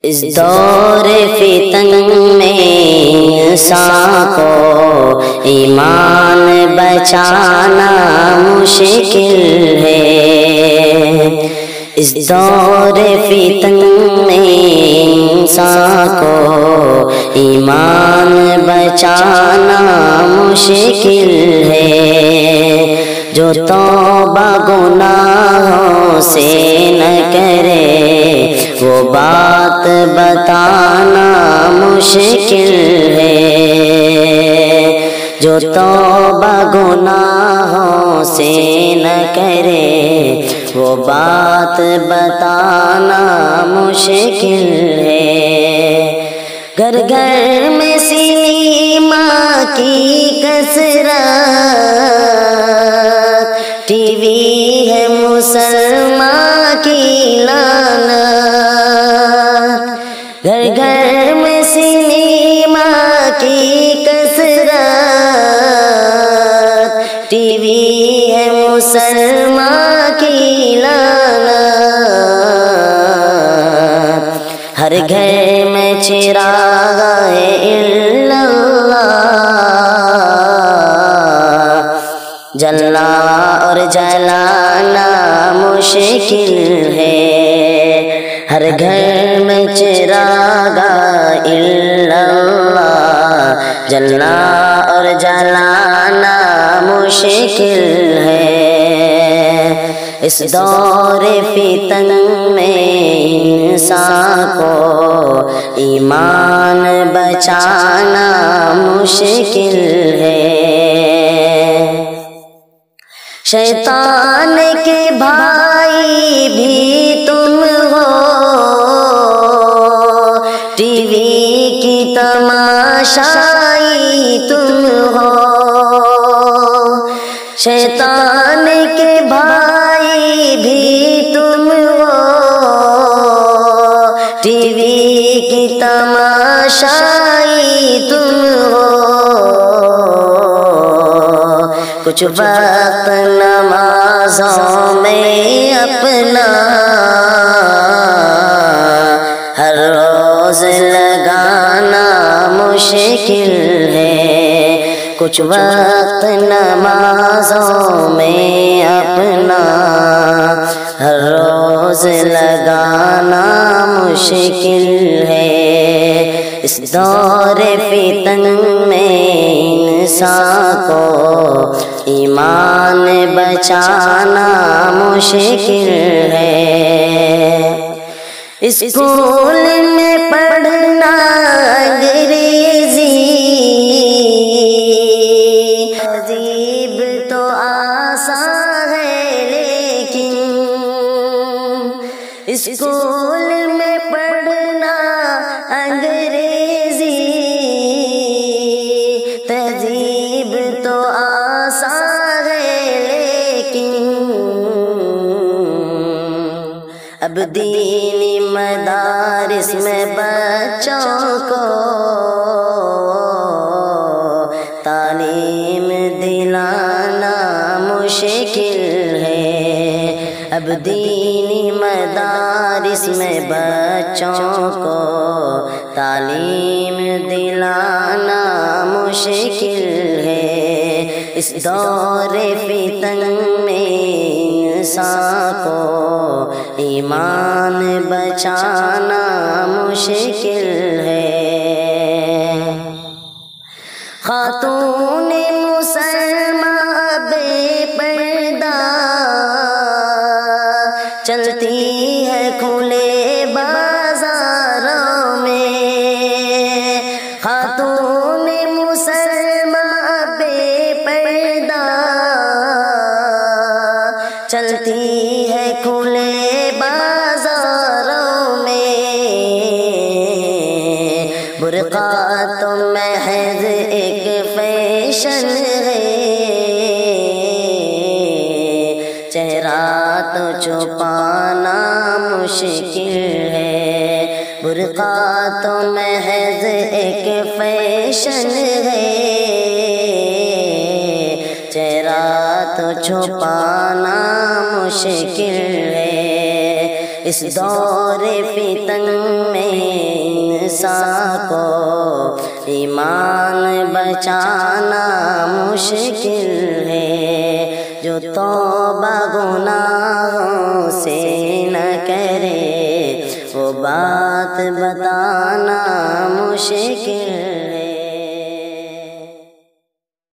اس دور فتن میں انسان کو ایمان بچانا مشکل ہے۔ اس دور فتن میں انسان کو ایمان بچانا مشکل ہے۔ جو توبہ گناہوں سے نہ کرے وہ بات بتانا مشکل ہے۔ جو توبہ گناہوں سے نہ کرے وہ بات بتانا مشکل ہے۔ گھر گھر میں سنیما کی کثرت، ٹی وی ہے مسلمان کی لعنت۔ گھر گھر میں سنیما کی کثرت، ٹی وی ہے مسلمان کی لعنت۔ ہر گھر میں چراغ الا اللہ، جلنا اور جلانا مشکل ہے۔ ہر گھر میں چراغ الا اللہ، جلنا اور جلانا مشکل ہے۔ اس دور فتن میں انسان کو ایمان بچانا مشکل ہے۔ شیطان کے بھائی بھی تم ہو، ٹی وی کی تماشائی تم ہو۔ شیطان کے بھائی بھی تم ہو، ٹی وی کی تماشائی تم ہو۔ کچھ وقت نمازوں میں اپنا ہر روز لگانا مشکل ہے۔ کچھ وقت نمازوں میں اپنا ہر روز لگانا مشکل ہے۔ اس دور فتن میں انسان کو ایمان بچانا مشکل ہے۔ اسکول میں پڑھنا انگریزی، تہذیب تو آسان ہے لیکن اسکول میں پڑھنا انگریزی، تہذیب تو آسان ہے لیکن اب دینی مدارس میں بچوں کو تعلیم دلانا مشکل ہے۔ اب دینی مدارس میں بچوں کو تعلیم دلانا مشکل ہے۔ اس دور فتن میں انسان کو ایمان بچانا مشکل ہے۔ خاتون مسلمہ بے پردہ چلتی ہے کھلے بازاروں میں۔ خاتون مسلمہ بے پردہ چلتی ہے کھلے بازاروں میں۔ برقع تو محض ایک فیشن ہے، چہرہ تو چھپانا مشکل ہے۔ برقع تو محض ایک فیشن ہے، چہرہ تو چھپانا مشکل ہے۔ اس دور فتن میں انسان کو ایمان بچانا مشکل ہے، جو توبہ گناہوں سے نہ کرے وہ بات بتانا مشکل